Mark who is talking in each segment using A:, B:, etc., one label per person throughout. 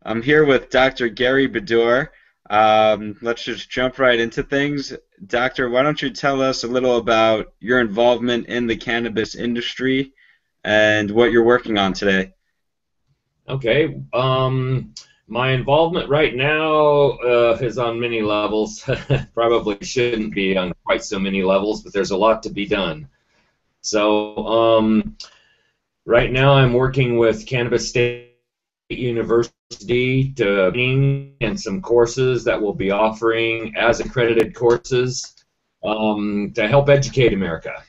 A: I'm here with Dr. Gerry Bedore. Let's just jump right into things. Doctor, why don't you tell us a little about your involvement in the cannabis industry and what you're working on today?
B: Okay. My involvement right now is on many levels. Probably shouldn't be on quite so many levels, but there's a lot to be done. So right now I'm working with Cannabis State University and some courses that we'll be offering as accredited courses to help educate America.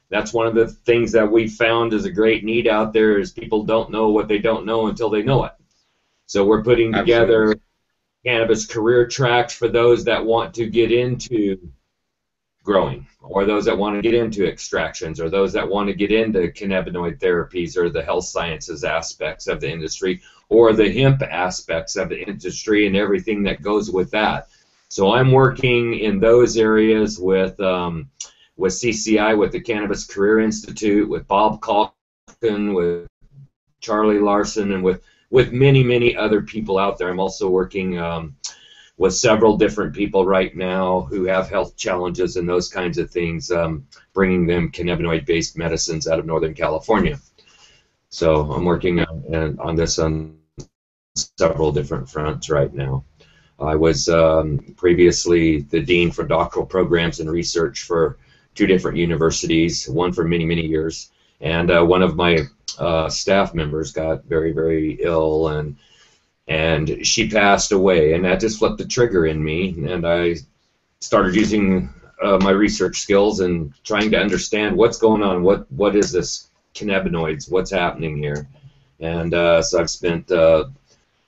B: That's one of the things that we found is a great need out there is people don't know what they don't know until they know it. So we're putting
A: Absolutely.
B: together cannabis career tracks for those that want to get into growing, or those that want to get into extractions, or those that want to get into cannabinoid therapies or the health sciences aspects of the industry, or the hemp aspects of the industry and everything that goes with that. So I'm working in those areas with CCI, with the Cannabis Career Institute, with Bob Calkin, with Charlie Larson, and with many, many other people out there. I'm also working with several different people right now who have health challenges and those kinds of things, bringing them cannabinoid-based medicines out of Northern California. So I'm working on this on several different fronts right now. I was previously the dean for doctoral programs and research for two different universities, one for many, many years. And one of my staff members got very, very ill, and she passed away, and that just flipped the trigger in me, and I started using my research skills and trying to understand what's going on, what is this cannabinoids, what's happening here. And so I've spent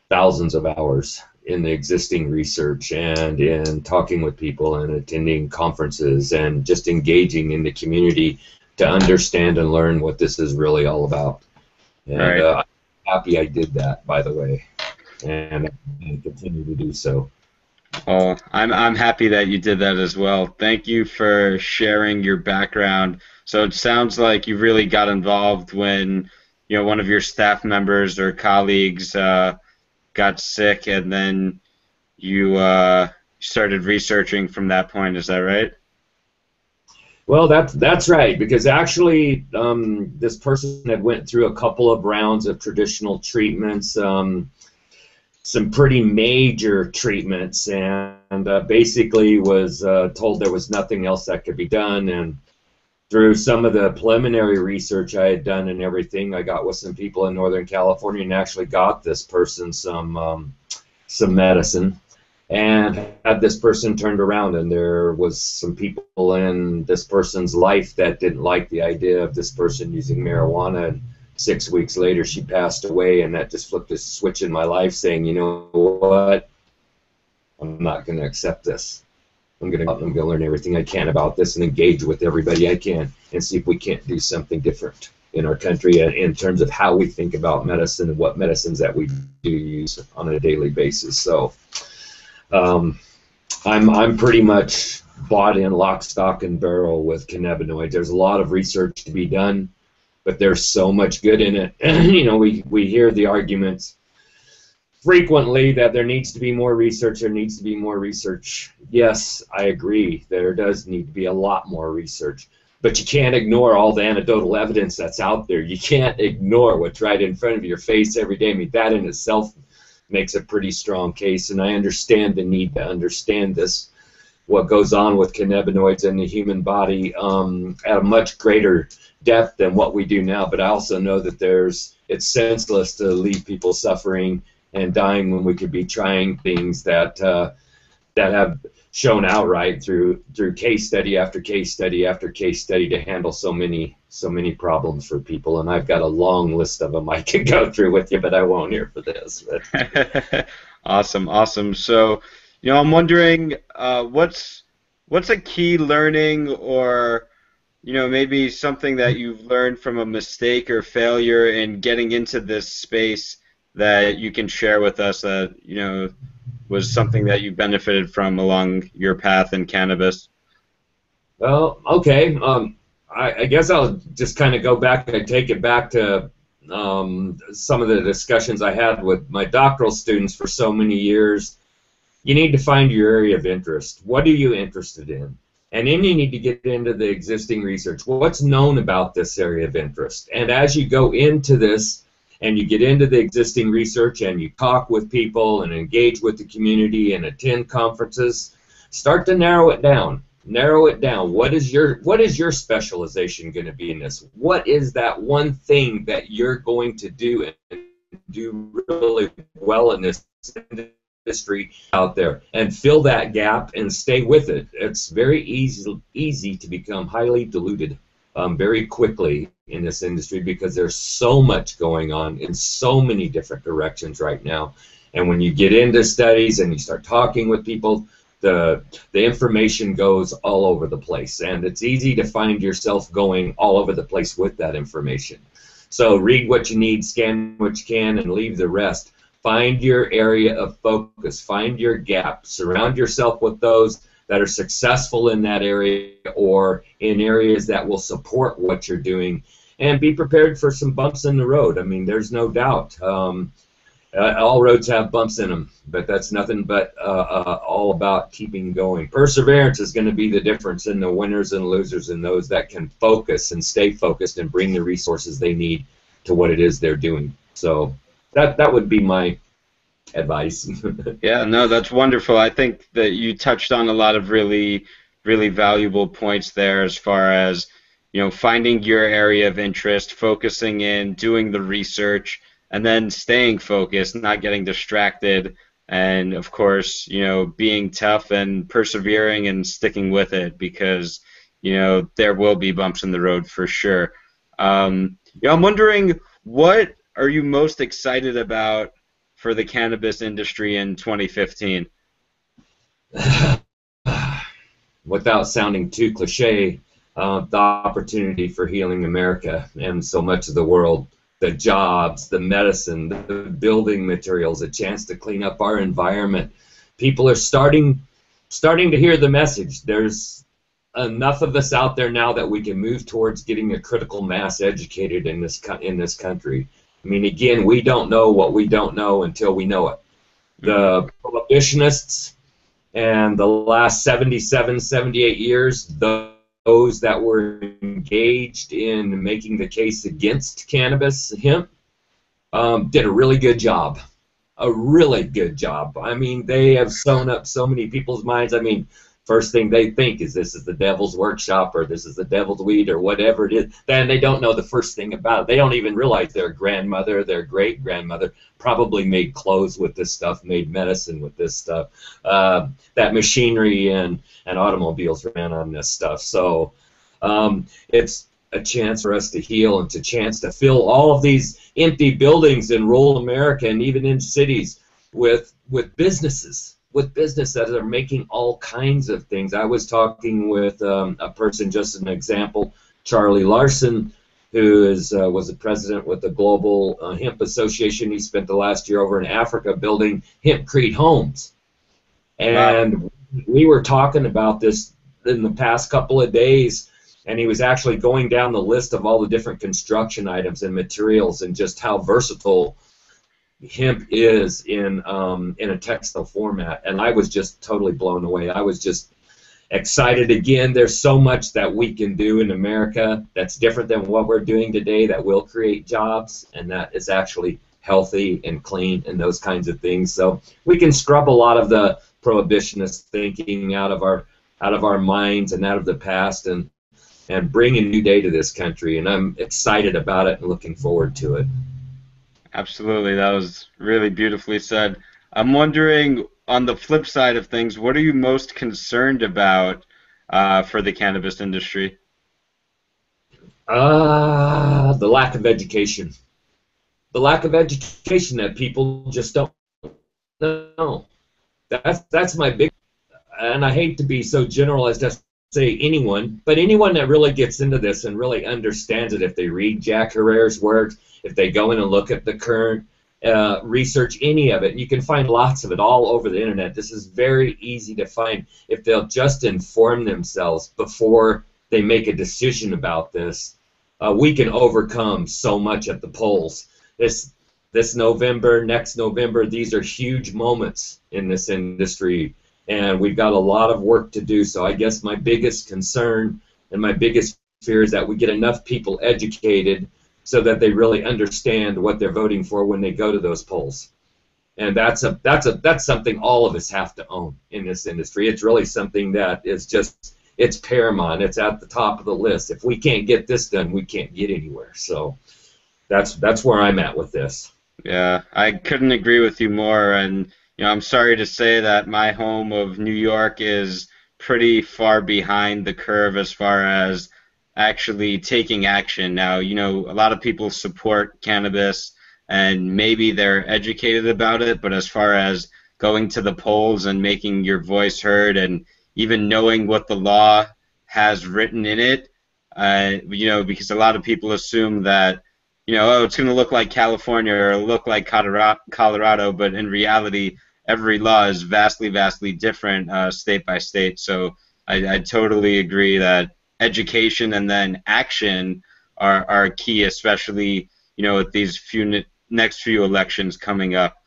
B: thousands of hours in the existing research and in talking with people and attending conferences and just engaging in the community to understand and learn what this is really all about. And
A: Right.
B: I'm happy I did that, by the way, and I continue to do so.
A: Well, I'm happy that you did that as well. Thank you for sharing your background. So it sounds like you really got involved when, one of your staff members or colleagues got sick, and then you started researching from that point. Is that right?
B: Well, that's right, because actually this person had went through a couple of rounds of traditional treatments, some pretty major treatments, and basically was told there was nothing else that could be done. And through some of the preliminary research I had done and everything, I got with some people in Northern California and actually got this person some medicine, and had this person turned around. And there was some people in this person's life that didn't like the idea of this person using marijuana. And 6 weeks later, she passed away, and that just flipped a switch in my life, saying, you know what, I'm not going to accept this. I'm going to learn everything I can about this and engage with everybody I can and see if we can't do something different in our country in terms of how we think about medicine and what medicines that we do use on a daily basis. So I'm pretty much bought in lock, stock, and barrel with cannabinoids. There's a lot of research to be done, but there's so much good in it. We hear the arguments frequently that there needs to be more research, there needs to be more research. Yes, I agree. There does need to be a lot more research. But you can't ignore all the anecdotal evidence that's out there. You can't ignore what's right in front of your face every day. I mean, that in itself makes a pretty strong case, and I understand the need to understand this, what goes on with cannabinoids in the human body at a much greater depth than what we do now. But I also know that it's senseless to leave people suffering and dying when we could be trying things that have shown outright through case study after case study after case study to handle so many problems for people. And I've got a long list of them I could go through with you, but I won't here for this.
A: Awesome, awesome. So, I'm wondering, what's a key learning, or maybe something that you've learned from a mistake or failure in getting into this space that you can share with us that was something that you benefited from along your path in cannabis?
B: Well, okay. I guess I'll just kind of go back and take it back to some of the discussions I had with my doctoral students for so many years, you need to find your area of interest. What are you interested in? And then you need to get into the existing research. What's known about this area of interest? And as you go into this and you get into the existing research and you talk with people and engage with the community and attend conferences, start to narrow it down. Narrow it down. What is your specialization going to be in this? What is that one thing that you're going to do and do really well in this industry out there, and fill that gap and stay with it? It's very easy to become highly diluted very quickly in this industry because there's so much going on in so many different directions right now. And when you get into studies and you start talking with people, the information goes all over the place, and it's easy to find yourself going all over the place with that information. So read what you need, scan what you can, and leave the rest. Find your area of focus, find your gap, surround yourself with those that are successful in that area or in areas that will support what you're doing, and be prepared for some bumps in the road. I mean, there's no doubt. All roads have bumps in them, but that's nothing but all about keeping going. Perseverance is going to be the difference in the winners and losers and those that can focus and stay focused and bring the resources they need to what it is they're doing. So that would be my advice.
A: Yeah, no, that's wonderful. I think that you touched on a lot of really, really valuable points there as far as, finding your area of interest, focusing in, doing the research, and then staying focused, not getting distracted, and of course, being tough and persevering and sticking with it because, there will be bumps in the road for sure. I'm wondering, what are you most excited about for the cannabis industry in 2015?
B: Without sounding too cliche, the opportunity for healing America and so much of the world. The jobs, the medicine, the building materials, a chance to clean up our environment. People are starting to hear the message. There's enough of us out there now that we can move towards getting a critical mass educated in this country. I mean, again, we don't know what we don't know until we know it. The prohibitionists and the last 77, 78 years, those that were engaged in making the case against cannabis hemp did a really good job. A really good job. I mean, they have sewn up so many people's minds. I mean, first thing they think is this is the devil's workshop or this is the devil's weed or whatever it is. Then they don't know the first thing about it. They don't even realize their grandmother, their great-grandmother probably made clothes with this stuff, made medicine with this stuff. That machinery and automobiles ran on this stuff. So it's a chance for us to heal and a chance to fill all of these empty buildings in rural America and even in cities with businesses. With business that are making all kinds of things. I was talking with a person, just an example, Charlie Larson, who was the president with the Global Hemp Association. He spent the last year over in Africa building hempcrete homes. And we were talking about this in the past couple of days, and he was actually going down the list of all the different construction items and materials and just how versatile hemp is in a textile format, and I was just totally blown away. I was just excited again. There's so much that we can do in America that's different than what we're doing today that will create jobs and that is actually healthy and clean and those kinds of things. So we can scrub a lot of the prohibitionist thinking out of our minds and out of the past and bring a new day to this country, and I'm excited about it and looking forward to it.
A: Absolutely, that was really beautifully said. I'm wondering, on the flip side of things, what are you most concerned about for the cannabis industry?
B: The lack of education. The lack of education that people just don't know. That's my big, and I hate to be so general as to say anyone, but anyone that really gets into this and really understands it, if they read Jack Herrera's works, if they go in and look at the current research, any of it, and you can find lots of it all over the internet. This is very easy to find if they'll just inform themselves before they make a decision about this. we can overcome so much at the polls. This November, next November, these are huge moments in this industry, and we've got a lot of work to do. So I guess my biggest concern and my biggest fear is that we get enough people educated so that they really understand what they're voting for when they go to those polls. And that's something all of us have to own in this industry. It's really something that is just, it's paramount. It's at the top of the list. If we can't get this done, we can't get anywhere. So that's where I'm at with this.
A: Yeah, I couldn't agree with you more. And I'm sorry to say that my home of New York is pretty far behind the curve as far as actually taking action. Now, a lot of people support cannabis and maybe they're educated about it, but as far as going to the polls and making your voice heard and even knowing what the law has written in it, because a lot of people assume that, oh, it's going to look like California or look like Colorado, but in reality, every law is vastly, vastly different state by state. So I totally agree that education and then action are key, especially, with these next few elections coming up.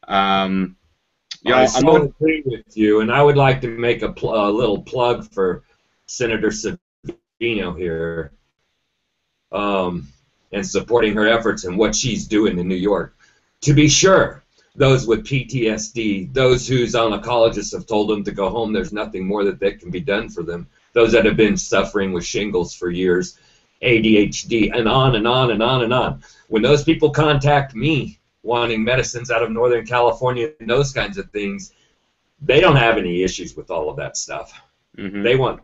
B: I so agree with you, and I would like to make a little plug for Senator Savino here, and supporting her efforts and what she's doing in New York. To be sure, those with PTSD, those whose oncologists have told them to go home, there's nothing more that can be done for them. Those that have been suffering with shingles for years, ADHD, and on and on and on and on. When those people contact me wanting medicines out of Northern California and those kinds of things, they don't have any issues with all of that stuff. Mm-hmm. They want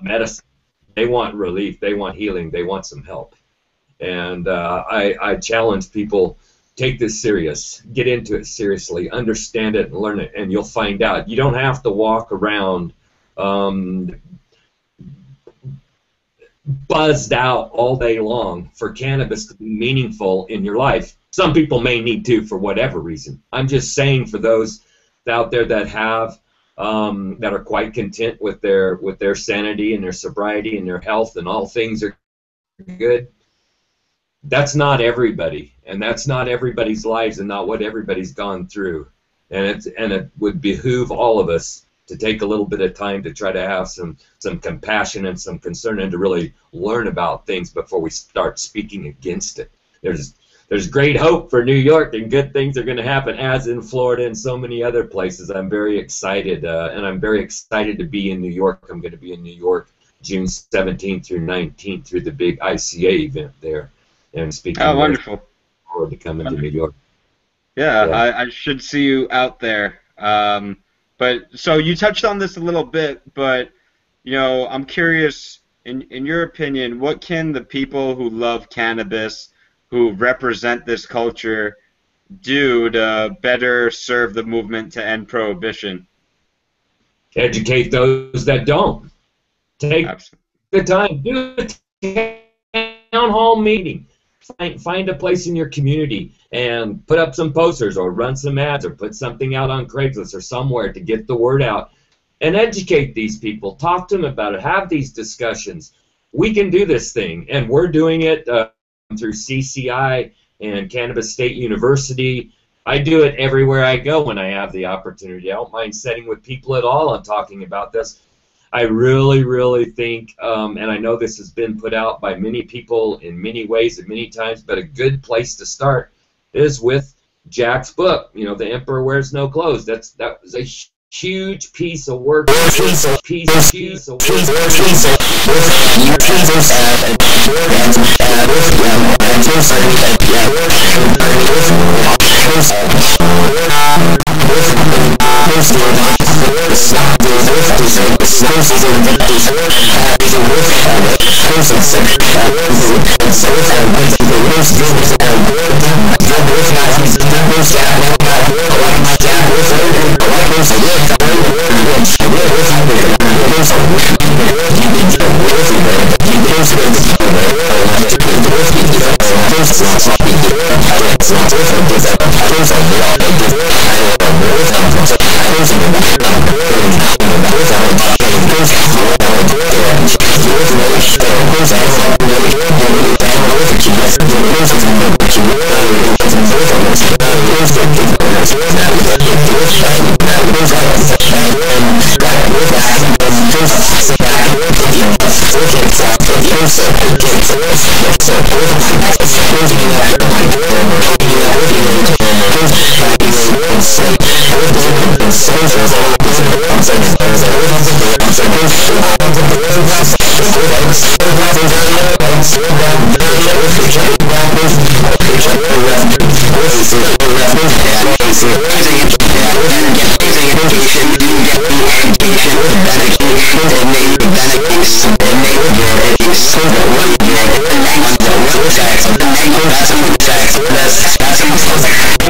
B: medicine. They want relief. They want healing. They want some help. And I challenge people, take this serious. Get into it seriously. Understand it and learn it, and you'll find out. You don't have to walk around buzzed out all day long for cannabis to be meaningful in your life. Some people may need to for whatever reason. I'm just saying for those out there that have that are quite content with their sanity and their sobriety and their health and all things are good. That's not everybody, and that's not everybody's lives and not what everybody's gone through. And it would behoove all of us to take a little bit of time to try to have some compassion and some concern and to really learn about things before we start speaking against it. There's great hope for New York, and good things are going to happen, as in Florida and so many other places. I'm very excited, and I'm very excited to be in New York. I'm going to be in New York June 17th through 19th through the big ICA event there. And speaking.
A: Oh, wonderful!
B: Forward to coming to New York.
A: Yeah, I should see you out there. But so you touched on this a little bit, but I'm curious, in your opinion, what can the people who love cannabis, who represent this culture, do to better serve the movement to end prohibition?
B: Educate those that don't. Take the time. Do a town hall meeting. Find a place in your community and put up some posters or run some ads or put something out on Craigslist or somewhere to get the word out and educate these people. Talk to them about it. Have these discussions. We can do this thing, and we're doing it through CCI and Cannabis State University. I do it everywhere I go when I have the opportunity. I don't mind sitting with people at all and talking about this. I really, really think, and I know this has been put out by many people in many ways and many times, but a good place to start is with Jack's book, The Emperor Wears No Clothes. That was a huge piece of work.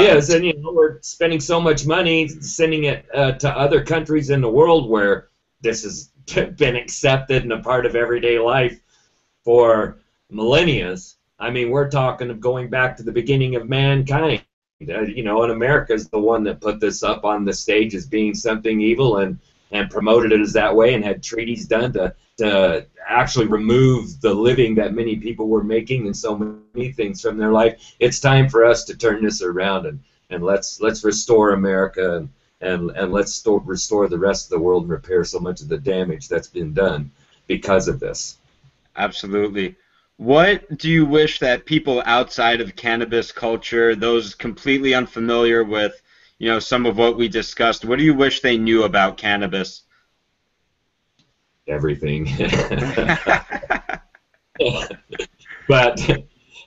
B: Is, and we're spending so much money sending it to other countries in the world where this has been accepted and a part of everyday life for millennia. I mean, we're talking of going back to the beginning of mankind. And America's the one that put this up on the stage as being something evil and promoted it as that way and had treaties done to actually remove the living that many people were making and so many things from their life. It's time for us to turn this around and let's restore America and let's restore the rest of the world and repair so much of the damage that's been done because of this.
A: Absolutely. What do you wish that people outside of cannabis culture, those completely unfamiliar with, some of what we discussed, what do you wish they knew about cannabis?
B: Everything. But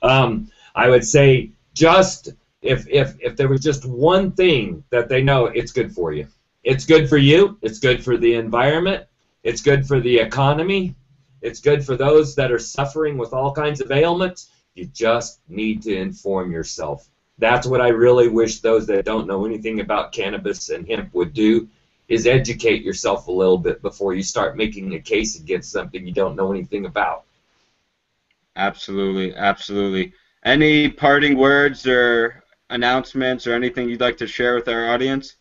B: I would say just if there was just one thing that they know, it's good for you. It's good for you. It's good for the environment. It's good for the economy. It's good for those that are suffering with all kinds of ailments. You just need to inform yourself. That's what I really wish those that don't know anything about cannabis and hemp would do, is educate yourself a little bit before you start making a case against something you don't know anything about.
A: Absolutely, absolutely. Any parting words or announcements or anything you'd like to share with our audience?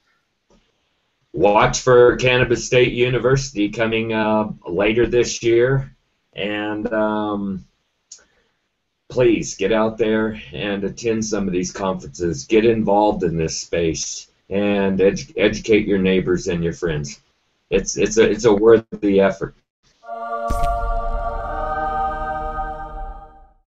B: Watch for Cannabis State University coming later this year, and please get out there and attend some of these conferences. Get involved in this space and educate your neighbors and your friends. It's a worthy effort.